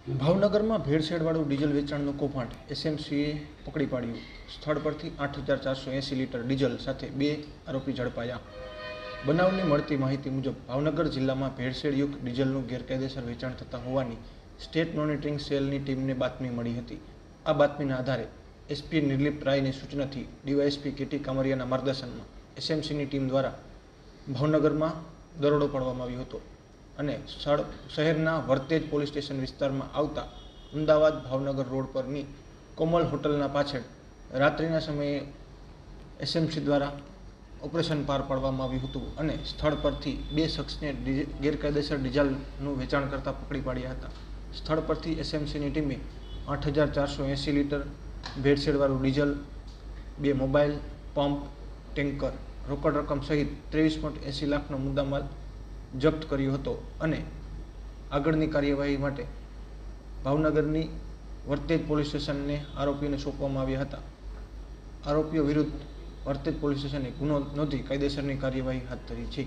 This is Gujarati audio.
ભાવનગર में भेड़सेड़वाળું ડીઝલ વેચાણનું કૌભાંડ એસએમસીએ પકડી પાડ્યું। સ્થળ પરથી 8480 લીટર ડીઝલ સાથે 2 આરોપી ઝડપાયા। બનાવની મળતી માહિતી મુજબ ભાવનગર જિલ્લામાં ભેળસેળયુક્ત ડીઝલનું ગેરકાયદેસર વેચાણ થતા હોવાની સ્ટેટ મોનિટરિંગ સેલની ટીમને બાતમી મળી હતી। આ બાતમીના આધારે એસપી નિર્લિપ્ત રાયની સૂચનાથી ડીવાયએસપી કેટી કામરિયાના માર્ગદર્શનમાં એસએમસીની ટીમ દ્વારા ભાવનગરમાં દરોડો પાડવામાં આવ્યો હતો અને શહેરના વર્તેજ પોલીસ સ્ટેશન વિસ્તારમાં આવતા અમદાવાદ ભાવનગર રોડ પરની કોમલ હોટલના પાછળ રાત્રિના સમયે એસએમસી દ્વારા ઓપરેશન પાર પાડવામાં આવ્યું હતું અને સ્થળ પરથી 2 શખ્સને ગેરકાયદેસર ડીઝલનું વેચાણ કરતા પકડી પાડ્યા હતા। સ્થળ પરથી એસએમસીની ટીમે 8480 લીટર ભેળસેળવાળું ડીઝલ, 2 મોબાઈલ, પંપ, ટેન્કર, રોકડ રકમ સહિત 23.80 લાખનો મુદ્દામાલ જપ્ત કર્યો હતો અને આગળની કાર્યવાહી માટે ભાવનગરની વર્તેજ પોલીસ સ્ટેશનને આરોપીઓને સોંપવામાં આવ્યા હતા। આરોપીઓ વિરુદ્ધ વર્તેજ પોલીસ સ્ટેશને ગુનો નોંધી કાયદેસરની કાર્યવાહી હાથ ધરી છે।